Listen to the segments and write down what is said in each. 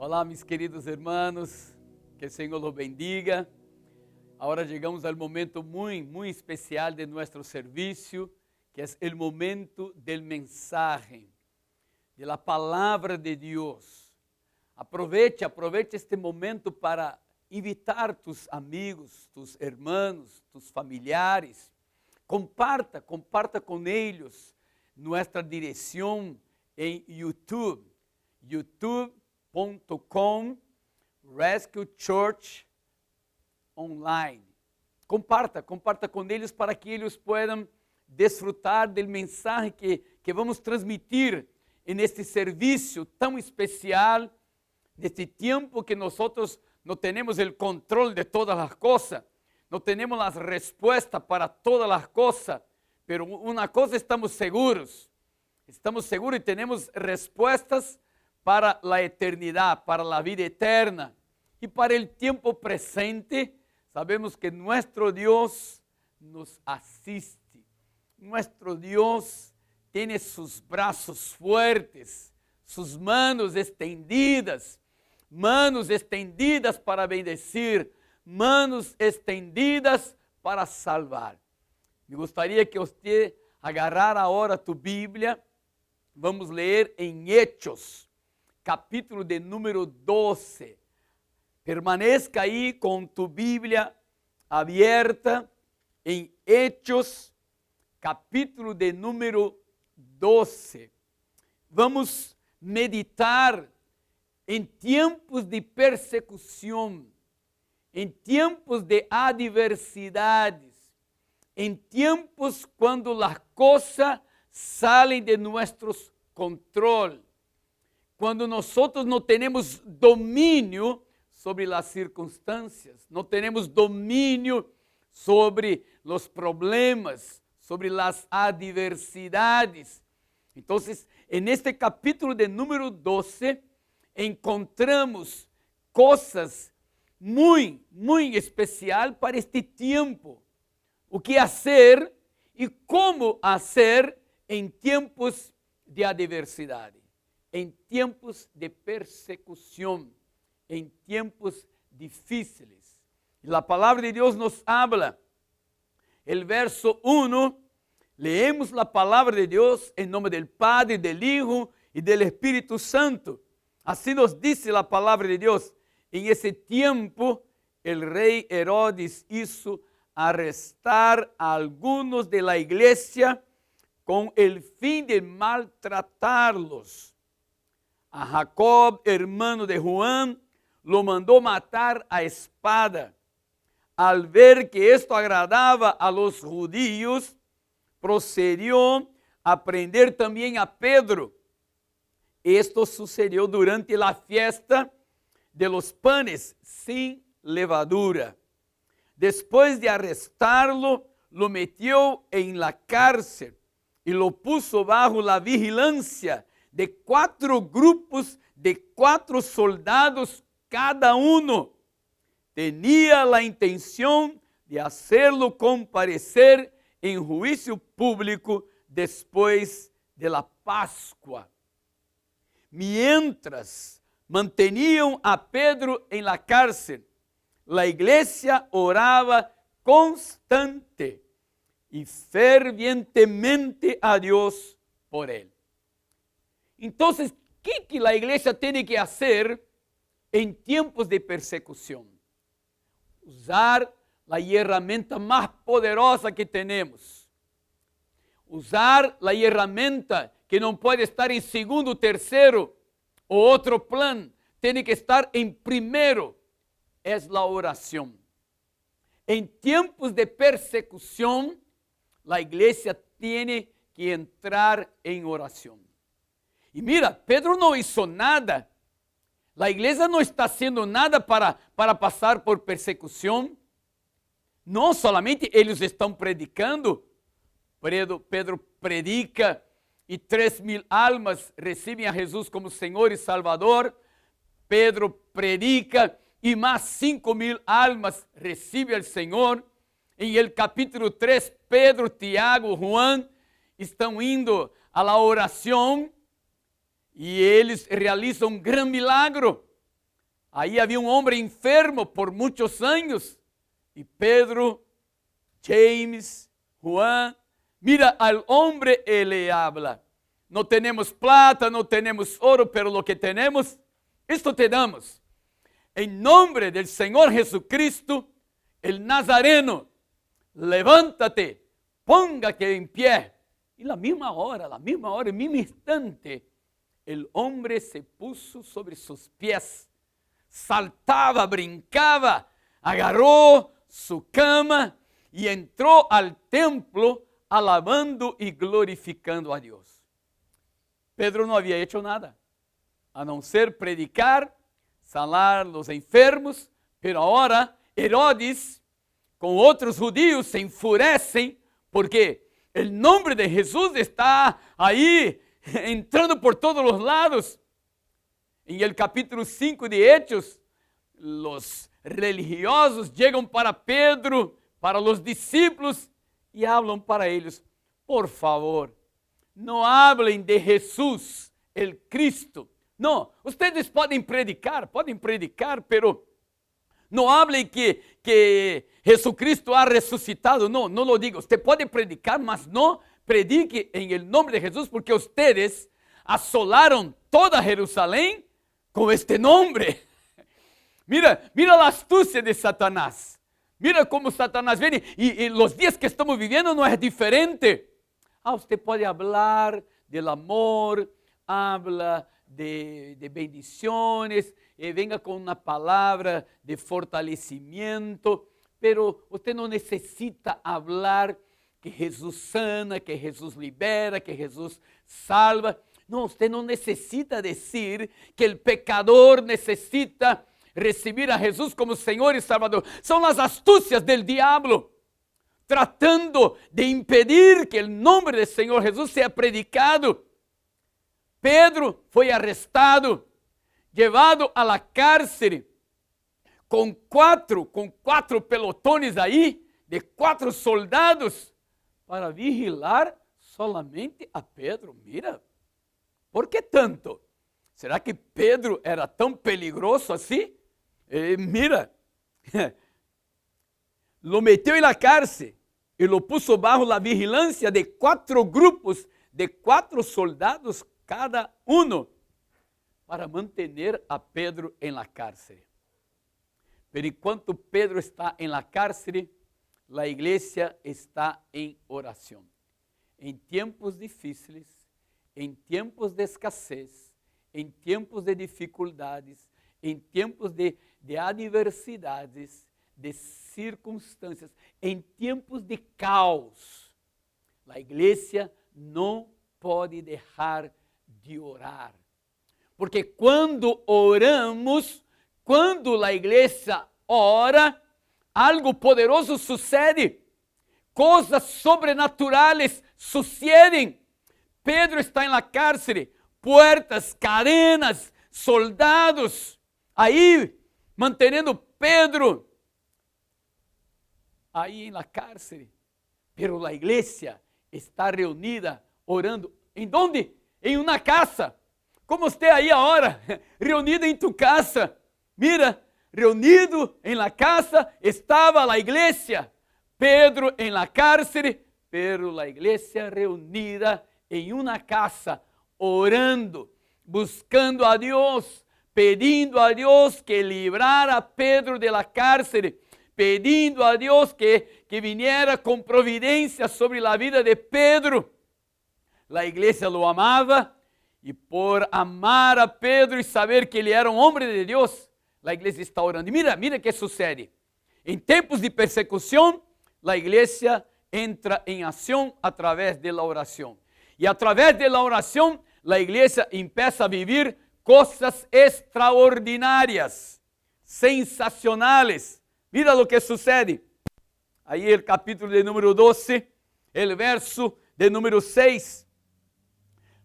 Olá, mis queridos hermanos, que el Señor los bendiga. Ahora llegamos al momento muy especial de nuestro servicio, que es el momento del mensaje, de la palabra de Dios. Aprovecha este momento para invitar tus amigos, tus hermanos, tus familiares. Comparta con ellos nuestra dirección en YouTube, youtube.com Rescue Church Online. Comparta con ellos para que ellos puedan disfrutar del mensaje que vamos transmitir en este servicio tan especial, en este tiempo que nosotros no tenemos el control de todas las cosas, no tenemos las respuestas para todas las cosas, pero una cosa estamos seguros y tenemos respuestas para la eternidad, para la vida eterna. Y para el tiempo presente, sabemos que nuestro Dios nos asiste. Nuestro Dios tiene sus brazos fuertes, sus manos extendidas para bendecir, manos extendidas para salvar. Me gustaría que usted agarrara ahora tu Biblia. Vamos leer en Hechos, capítulo de número 12. Permanezca ahí con tu Biblia abierta en Hechos, capítulo de número 12. Vamos meditar en tiempos de persecución, en tiempos de adversidades, en tiempos cuando las cosas salen de nuestro control, cuando nosotros no tenemos dominio sobre las circunstancias, no tenemos dominio sobre los problemas, sobre las adversidades. Entonces, en este capítulo de número 12, encontramos cosas muy especial para este tiempo. O que hacer y cómo hacer en tiempos de adversidad, en tiempos de persecución, en tiempos difíciles. La palabra de Dios nos habla. El verso 1, leemos la palabra de Dios en nombre del Padre, del Hijo y del Espíritu Santo. Así nos dice la palabra de Dios. En ese tiempo, el rey Herodes hizo arrestar a algunos de la iglesia con el fin de maltratarlos. A Jacob, hermano de Juan, lo mandó matar a espada. Al ver que esto agradaba a los judíos, procedió a prender también a Pedro. Esto sucedió durante la fiesta de los panes sin levadura. Después de arrestarlo, lo metió en la cárcel y lo puso bajo la vigilancia de 4 grupos de 4 soldados cada uno. Tenía la intención de hacerlo comparecer en juicio público después de la Pascua. Mientras mantenían a Pedro en la cárcel, la iglesia oraba constante y fervientemente a Dios por él. Entonces, ¿qué que la iglesia tiene que hacer en tiempos de persecución? Usar la herramienta más poderosa que tenemos. Usar la herramienta que no puede estar en segundo, tercero o otro plan. Tiene que estar en primero. Es la oración. En tiempos de persecución, la iglesia tiene que entrar en oración. Y mira, Pedro no hizo nada. La iglesia no está haciendo nada para pasar por persecución. No, solamente ellos están predicando. Pedro predica y 3,000 almas reciben a Jesús como Señor y Salvador. Pedro predica y más 5,000 almas reciben al Señor. En el capítulo 3, Pedro, Tiago, Juan estão indo a la oração e eles realizam um grande milagro. Ahí había un hombre enfermo por muchos años. Y Pedro, James, Juan, mira al hombre y le habla. No tenemos plata, no tenemos oro, pero lo que tenemos, esto te damos. En nombre del Señor Jesucristo, el Nazareno, levántate, póngate en pie. Y la misma hora, el mismo instante, el hombre se puso sobre sus pies, saltaba, brincaba, agarró su cama y entró al templo alabando y glorificando a Dios. Pedro no había hecho nada, a no ser predicar, sanar los enfermos, pero ahora Herodes con otros judíos se enfurecen porque el nombre de Jesús está ahí entrando por todos los lados. En el capítulo 5 de Hechos, los religiosos llegan para Pedro, para los discípulos y hablan para ellos: por favor, no hablen de Jesús, el Cristo. No, ustedes pueden predicar, pero no hablen que Jesucristo ha resucitado. No lo diga. Usted puede predicar, mas no predique en el nombre de Jesús, porque ustedes asolaron toda Jerusalén con este nombre. Mira la astucia de Satanás. Mira cómo Satanás viene. Y los días que estamos viviendo no es diferente. Usted puede hablar del amor, habla de bendiciones, venga con una palabra de fortalecimiento, pero usted no necesita hablar que Jesús sana, que Jesús libera, que Jesús salva. No, usted no necesita decir que el pecador necesita recibir a Jesús como Señor y Salvador. Son las astucias del diablo, tratando de impedir que el nombre del Señor Jesús sea predicado. Pedro foi arrestado, llevado a la cárcel, com quatro pelotones aí, de 4 soldados, para vigilar solamente a Pedro. Mira, por que tanto? Será que Pedro era tão peligroso assim? Mira, lo metió en la cárcel y lo puso bajo la vigilancia de 4 grupos de 4 soldados cada uno, para mantener a Pedro en la cárcel. Pero enquanto Pedro está en la cárcel, la iglesia está en oración. En tiempos difíciles, en tiempos de escasez, en tiempos de dificultades, en tiempos de adversidades, de circunstâncias, em tempos de caos, a igreja não pode deixar de orar. Porque quando oramos, quando a igreja ora, algo poderoso sucede, coisas sobrenaturais sucedem. Pedro está na cárcel, puertas, cadenas, soldados, aí mantendo Pedro aí na cárcel, pero a igreja está reunida orando. Em onde? Em uma casa. Como você aí agora, reunido em tu casa. Mira, reunido em la casa estava a igreja. Pedro em la cárcel, pero a igreja reunida em uma casa, orando, buscando a Deus, pedindo a Deus que librara a Pedro de la cárcel, pedindo a Deus que viniera com providência sobre a vida de Pedro. A igreja lo amava e por amar a Pedro e saber que ele era um homem de Deus, a igreja está orando. E mira que sucede. Em tempos de persecução, a igreja entra em ação através da oração. E através da oração, a igreja começa a viver coisas extraordinárias, sensacionales. Mira lo que sucede. Aí el capítulo de número 12, el verso de número 6.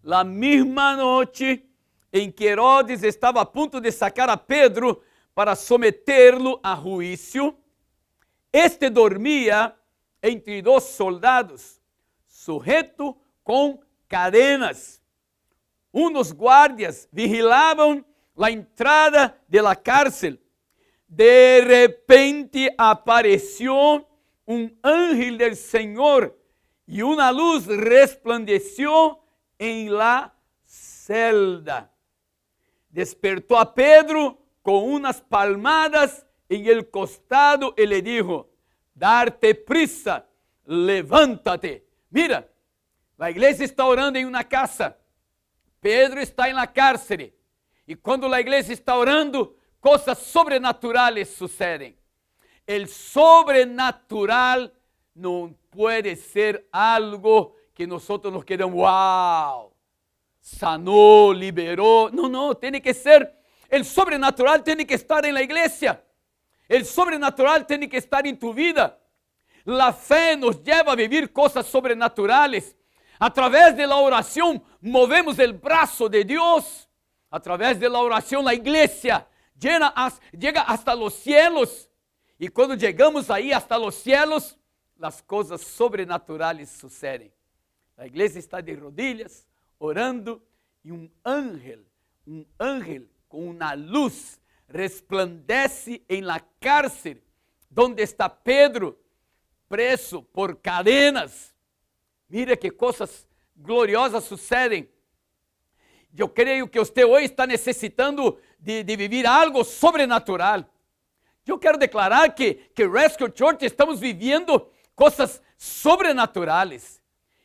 La misma noche em que Herodes estava a ponto de sacar a Pedro para someterlo a juízo, este dormia entre 2 soldados, sujeto com cadenas. Unos guardias vigilavam la entrada de la cárcel, de repente apareció un ángel del Señor y una luz resplandeció en la celda. Despertó a Pedro con unas palmadas en el costado y le dijo: darte prisa, levántate. Mira, la iglesia está orando en una casa. Pedro está en la cárcel. Y cuando la iglesia está orando, cosas sobrenaturales suceden. El sobrenatural no puede ser algo que nosotros nos quedamos, wow, sanó, liberó. No, tiene que ser, el sobrenatural tiene que estar en la iglesia. El sobrenatural tiene que estar en tu vida. La fe nos lleva a vivir cosas sobrenaturales. A través de la oración movemos el brazo de Dios. A través de la oración la iglesia llega hasta los cielos. Y cuando llegamos ahí hasta los cielos, las cosas sobrenaturales suceden. La iglesia está de rodillas orando y un ángel con una luz resplandece en la cárcel donde está Pedro preso por cadenas. Mira que cosas gloriosas sucedem. Eu creio que você hoje está necessitando de viver algo sobrenatural. Eu quero declarar que Rescue Church estamos vivendo coisas sobrenaturais.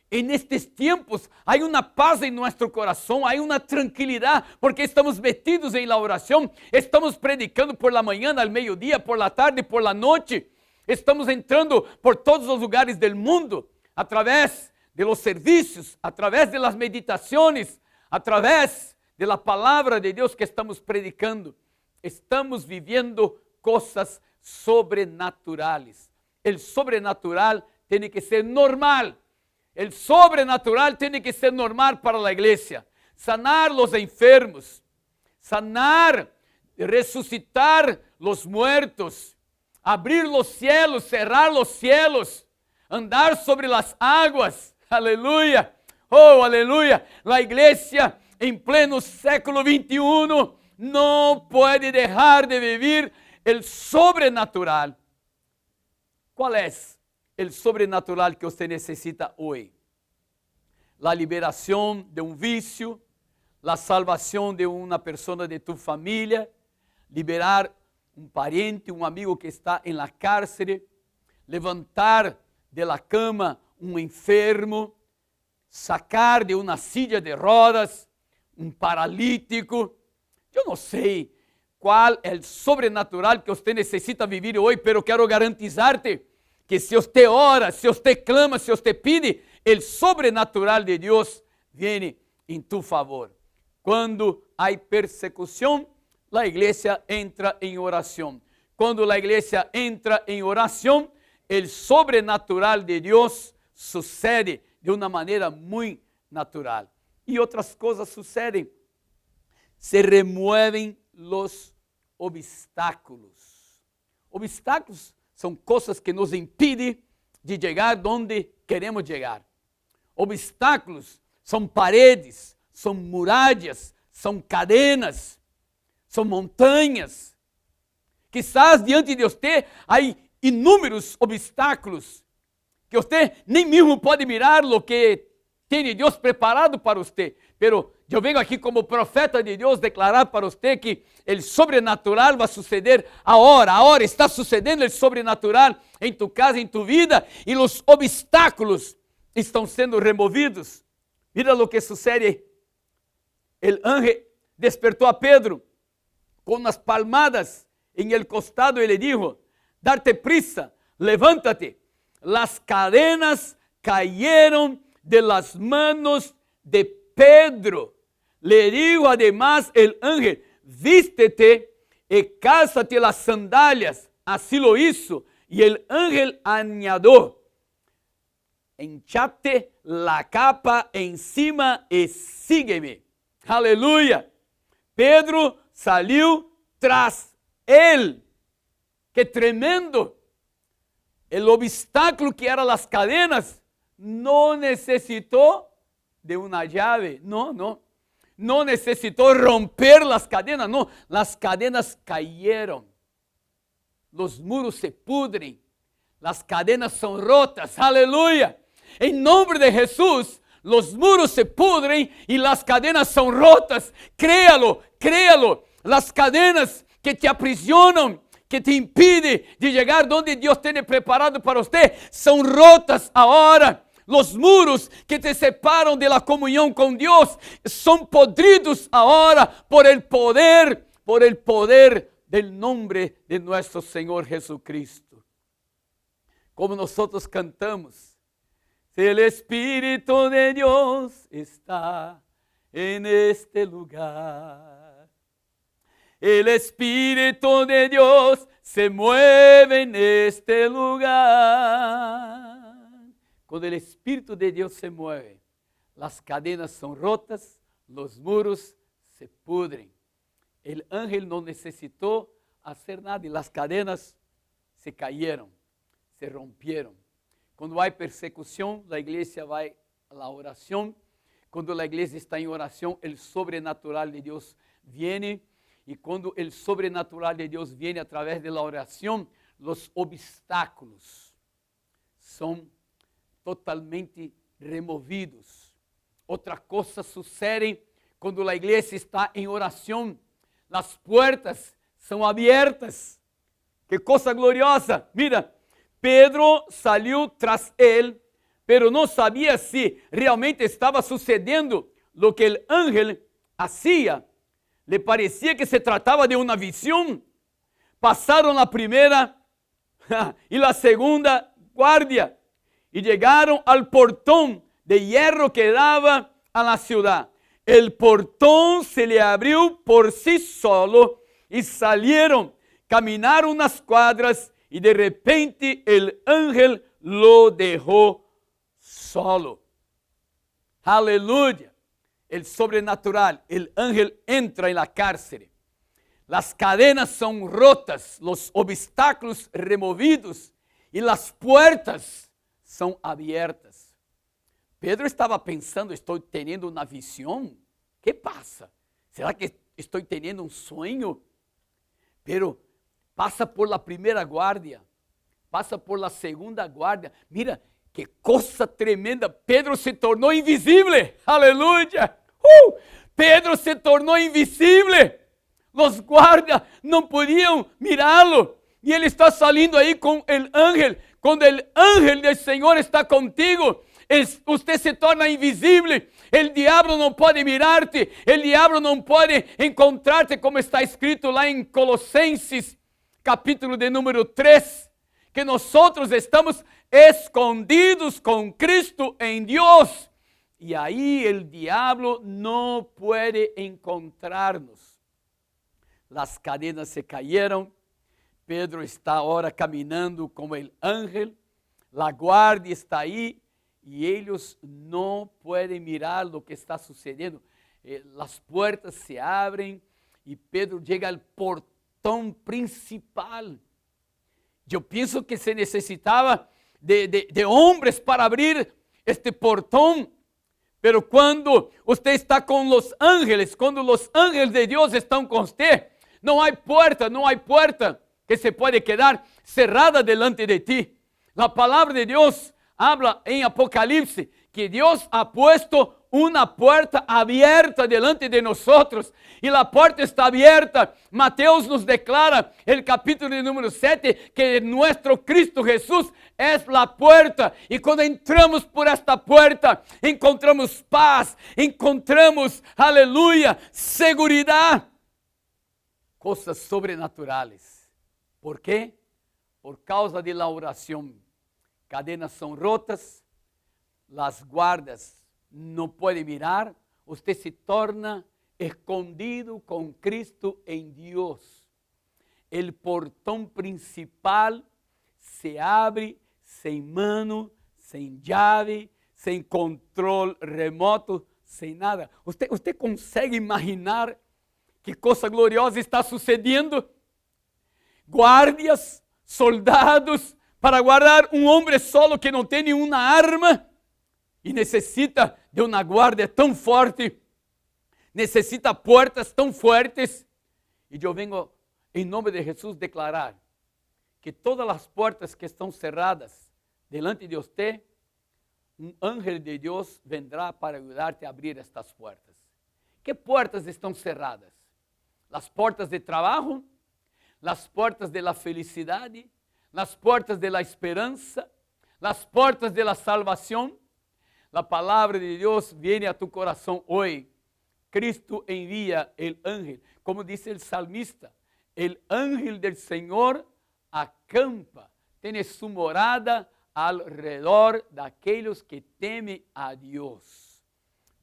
En estes tempos há uma paz em nosso coração, há uma tranquilidade, porque estamos metidos em la oração, estamos predicando por la manhã, al meio-dia, por la tarde, por la noite. Estamos entrando por todos os lugares do mundo, através de los servicios, através de las meditaciones, através de la palabra de Deus que estamos predicando. Estamos viviendo cosas sobrenaturais. El sobrenatural tem que ser normal. El sobrenatural tem que ser normal para la iglesia. Sanar los enfermos, sanar, resucitar los muertos, abrir los cielos, cerrar los cielos, andar sobre las aguas. Aleluya, oh aleluya. La iglesia en pleno século XXI no puede dejar de vivir el sobrenatural. ¿Cuál es el sobrenatural que usted necesita hoy? La liberación de un vicio, la salvación de una persona de tu familia, liberar un pariente, un amigo que está en la cárcel, levantar de la cama um enfermo, sacar de uma silla de rodas um paralítico. Eu não sei qual é o sobrenatural que você necessita viver hoje, pero quero garantizar-te que se você ora, se você clama, se você pede, o sobrenatural de Deus vem em tu favor. Quando há persecução, a igreja entra em oração. Quando a igreja entra em oração, o sobrenatural de Deus sucede de uma maneira muito natural. E outras coisas sucedem. Se removem os obstáculos. Obstáculos são coisas que nos impedem de chegar onde queremos chegar. Obstáculos são paredes, são muralhas, são cadenas, são montanhas. Quizás diante de você há inúmeros obstáculos que você nem mesmo pode mirar o que tem Deus preparado para você. Pero eu venho aqui como profeta de Deus declarar para você que o sobrenatural vai suceder agora está sucedendo o sobrenatural em tu casa, em tu vida, e os obstáculos estão sendo removidos. Mira o que sucede. O ángel despertou a Pedro com umas palmadas em el costado e le dijo: darte prisa, levántate. Las cadenas cayeron de las manos de Pedro. Le dijo además el ángel: vístete y cálzate las sandalias. Así lo hizo. Y el ángel añadió: enchate la capa encima y sígueme. Aleluya. Pedro salió tras él. ¡Qué tremendo! El obstáculo que eran las cadenas no necesitó de una llave. No. no necesitó romper las cadenas, no, las cadenas cayeron. Los muros se pudren, las cadenas son rotas, aleluya. En nombre de Jesús, los muros se pudren y las cadenas son rotas. Créalo, créalo. Las cadenas que te aprisionan, que te impiden de llegar donde Dios tiene preparado para usted, son rotas ahora. Los muros que te separan de la comunión con Dios son podridos ahora por el poder del nombre de nuestro Señor Jesucristo. Como nosotros cantamos, el Espíritu de Dios está en este lugar. El Espíritu de Dios se mueve en este lugar. Cuando el Espíritu de Dios se mueve, las cadenas son rotas, los muros se pudren. El ángel no necesitó hacer nada y las cadenas se cayeron, se rompieron. Cuando hay persecución, la iglesia va a la oración. Cuando la iglesia está en oración, el sobrenatural de Dios viene. Y cuando el sobrenatural de Dios viene a través de la oración, los obstáculos son totalmente removidos. Otra cosa sucede cuando la iglesia está en oración. Las puertas son abiertas. ¡Qué cosa gloriosa! Mira, Pedro salió tras él, pero no sabía si realmente estaba sucediendo lo que el ángel hacía. Le parecía que se trataba de una visión. Pasaron la primera y la segunda guardia y llegaron al portón de hierro que daba a la ciudad. El portón se le abrió por sí solo y salieron, caminaron unas cuadras y de repente el ángel lo dejó solo. Aleluya. El sobrenatural, el ángel entra en la cárcel. Las cadenas son rotas, los obstáculos removidos y las puertas son abiertas. Pedro estaba pensando, estoy teniendo una visión. ¿Qué pasa? ¿Será que estoy teniendo un sueño? Pero pasa por la primera guardia, pasa por la segunda guardia. Mira, qué cosa tremenda. Pedro se tornó invisible. Aleluya. Pedro se tornó invisible. Los guardias no podían mirarlo. Y él está saliendo ahí con el ángel. Cuando el ángel del Señor está contigo, usted se torna invisible. El diablo no puede mirarte. El diablo no puede encontrarte, como está escrito lá en Colosenses, capítulo de número 3. Que nosotros estamos escondidos con Cristo en Dios. Y ahí el diablo no puede encontrarnos. Las cadenas se cayeron. Pedro está ahora caminando como el ángel. La guardia está ahí y ellos no pueden mirar lo que está sucediendo. Las puertas se abren y Pedro llega al portón principal. Yo pienso que se necesitaba de hombres para abrir este portón. Pero cuando usted está con los ángeles, cuando los ángeles de Dios están con usted, no hay puerta que se puede quedar cerrada delante de ti. La palabra de Dios habla en Apocalipsis que Dios ha puesto una puerta abierta delante de nosotros y la puerta está abierta. Mateos nos declara, el capítulo número 7, que nuestro Cristo Jesús es la puerta. Y cuando entramos por esta puerta, encontramos paz, encontramos, aleluya, seguridad. Cosas sobrenaturales. ¿Por qué? Por causa de la oración. Cadenas son rotas, las guardas no pueden mirar, usted se torna escondido con Cristo en Dios. El portón principal se abre sin mano, sin llave, sin control remoto, sin nada. ¿Usted consegue imaginar qué cosa gloriosa está sucediendo? Guardias, soldados, para guardar um homem solo que não tem nenhuma arma e necessita de uma guarda tão forte. necessita portas tão fortes. E eu venho, em nome de Jesus, declarar que todas as portas que estão cerradas delante de você, um ángel de Deus vendrá para ajudar-te a abrir estas portas. Que portas estão cerradas? As portas de trabalho, as portas de la felicidade, as portas de la esperança, as portas de la salvação. A palavra de Deus vem a tu coração hoje. Cristo envia o ángel, como diz o salmista, o ángel del Senhor acampa, tem sua morada alrededor daqueles que temem a Deus.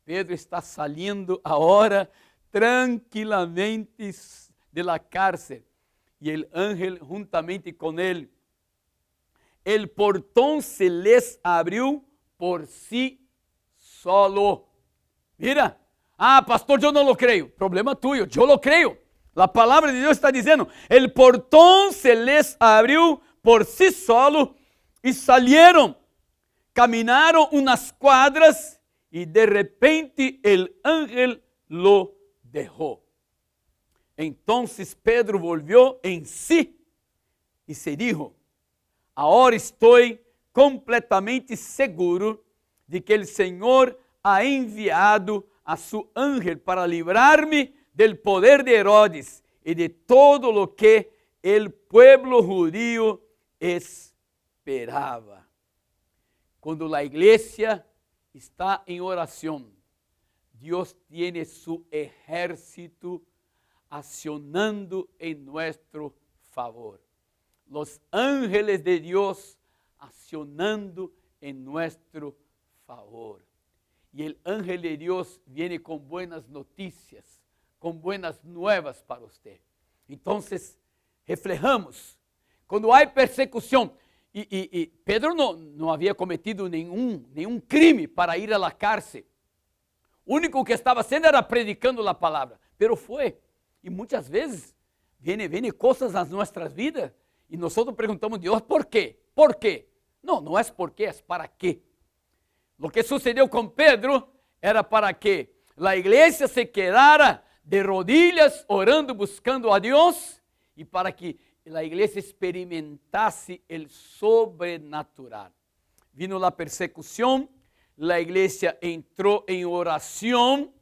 Pedro está saindo agora tranquilamente de la cárcel e o ángel juntamente com ele. El portão se les abriu por si solo. Mira, pastor, eu não lo creio. Problema tuyo, eu lo creio. A palavra de Deus está dizendo: el portão se les abriu por si solo e salieron, caminaram unas quadras e de repente el ángel lo dejó. Entonces Pedro volvió en sí y se dijo: ahora estoy completamente seguro de que el Señor ha enviado a su ángel para librarme del poder de Herodes y de todo lo que el pueblo judío esperaba. Cuando la iglesia está en oración, Dios tiene su ejército accionando en nuestro favor. Los ángeles de Dios accionando en nuestro favor. Y el ángel de Dios viene con buenas noticias, con buenas nuevas para usted. Entonces, reflejamos. Cuando hay persecución, y Pedro no había cometido nenhum crime para ir a la cárcel. O único que estava haciendo era predicando a palavra. Pero foi. E muitas vezes viene coisas nas nossas vidas e nós perguntamos a Deus por quê? ¿Por quê? Não é por quê, é para quê. O que sucedeu com Pedro era para que a igreja se quedara de rodillas orando, buscando a Deus e para que a igreja experimentasse o sobrenatural. Vino a persecução, a igreja entrou em oração,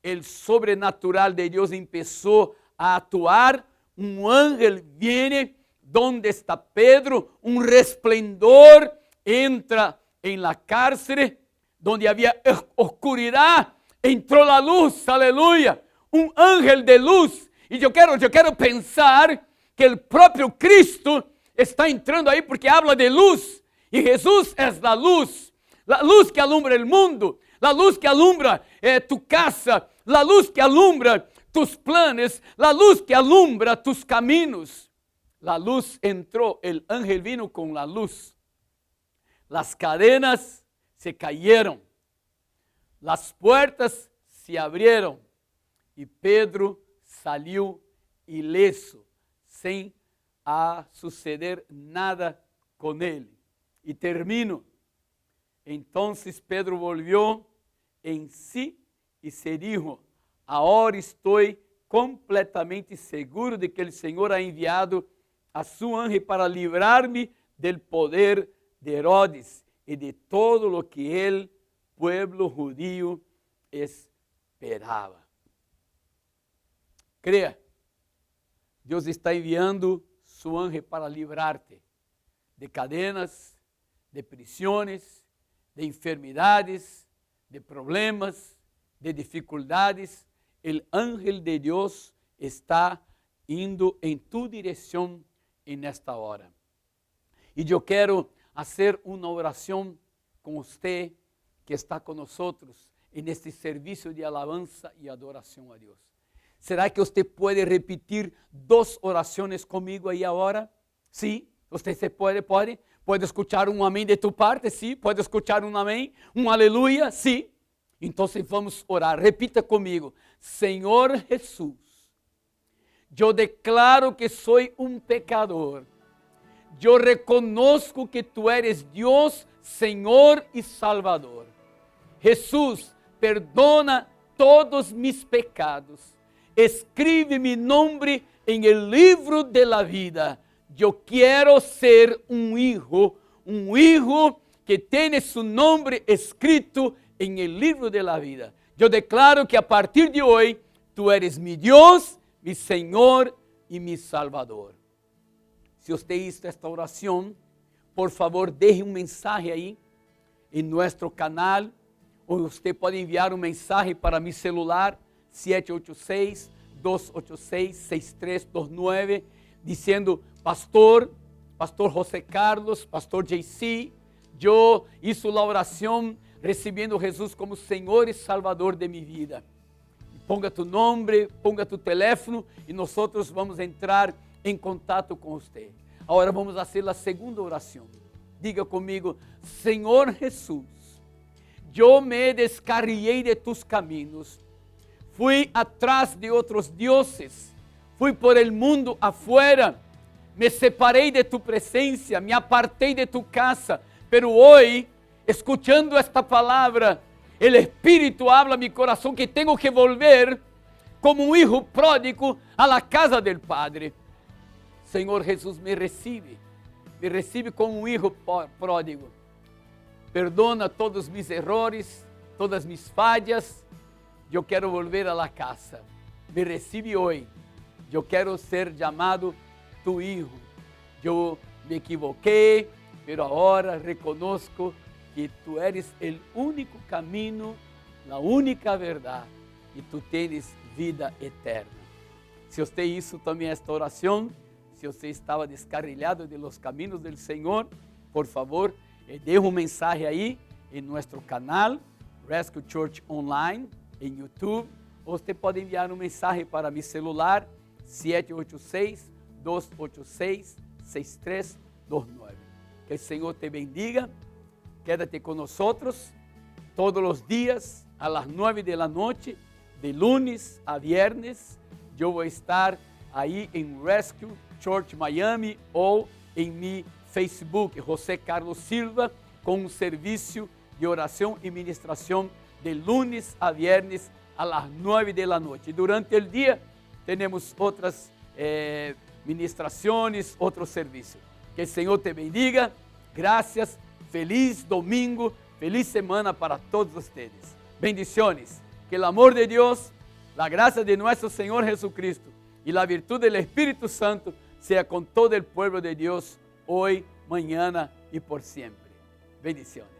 o sobrenatural de Deus começou a atuar, um ángel vem donde está Pedro, um resplendor entra em la cárcel, donde havia oscuridade, entrou a luz, aleluia, um ángel de luz, e eu quero pensar que o próprio Cristo está entrando aí porque habla de luz, e Jesus é a luz que alumbra o mundo, a luz que alumbra tu casa, a luz que alumbra tus planos, a luz que alumbra tus caminos. A luz entrou, o ángel vino com a luz. As cadenas se cayeron, as portas se abrieron e Pedro saiu ileso, sem suceder nada com ele. E termino. Entonces Pedro volvió en sí y se dijo: ahora estoy completamente seguro de que el Señor ha enviado a su ángel para librarme del poder de Herodes y de todo lo que el pueblo judío esperaba. Crea, Deus está enviando su ángel para librarte de cadenas, de prisiones, de enfermidades, de problemas, de dificuldades. El ángel de Dios está indo en tu dirección en esta hora. Y yo quiero hacer una oración con usted que está con nosotros en este servicio de alabanza y adoración a Dios. ¿Será que usted puede repetir 2 oraciones conmigo ahí ahora? ¿Sí? ¿Usted se puede? ¿Puede escuchar un amén de tu parte? ¿Sí? ¿Puede escuchar un amén? ¿Un aleluya? ¿Sí? Entonces vamos a orar. Repita conmigo. Señor Jesús, yo declaro que soy un pecador. Yo reconozco que tú eres Dios, Señor y Salvador. Jesús, perdona todos mis pecados. Escribe mi nombre en el libro de la vida. Yo quiero ser un hijo que tiene su nombre escrito en el libro de la vida. Yo declaro que a partir de hoy, tú eres mi Dios, mi Señor y mi Salvador. Si usted hizo esta oración, por favor, deje un mensaje ahí en nuestro canal, o usted puede enviar un mensaje para mi celular, 786-286-6329, diciendo, Pastor José Carlos, Pastor JC, yo hice la oración recibiendo a Jesús como Señor y Salvador de mi vida. Ponga tu nombre, ponga tu teléfono y nosotros vamos a entrar en contacto con usted. Ahora vamos a hacer la segunda oración. Diga conmigo, Señor Jesús, yo me descarrié de tus caminos, fui atrás de otros dioses, fui por el mundo afuera, me separé de tu presencia, me aparté de tu casa, pero hoy, escuchando esta palabra, el Espíritu habla a mi corazón que tengo que volver como un hijo pródigo a la casa del Padre. Señor Jesús, me recibe como un hijo pródigo. Perdona todos mis errores, todas mis fallas. Yo quiero volver a la casa. Me recibe hoy. Yo quiero ser llamado tu hijo. Yo me equivoqué, pero ahora reconozco que tú eres el único camino, la única verdad, y tú tienes vida eterna. Si usted hizo también esta oración, si usted estaba descarrilado de los caminos del Señor, por favor, deje un mensaje ahí en nuestro canal, Rescue Church Online, en YouTube, o usted puede enviar un mensaje para mi celular, 786-286-6329. Que el Señor te bendiga. Quédate con nosotros todos los días a las 9 de la noche, de lunes a viernes. Yo voy a estar ahí en Rescue Church Miami o en mi Facebook, José Carlos Silva, con un servicio de oración y ministración de lunes a viernes a las 9 de la noche. Durante el día tenemos otras ministraciones, otros servicios. Que el Señor te bendiga. Gracias. Feliz domingo. Feliz semana para todos ustedes. Bendiciones. Que el amor de Dios, la gracia de nuestro Señor Jesucristo y la virtud del Espíritu Santo sea con todo el pueblo de Dios hoy, mañana y por siempre. Bendiciones.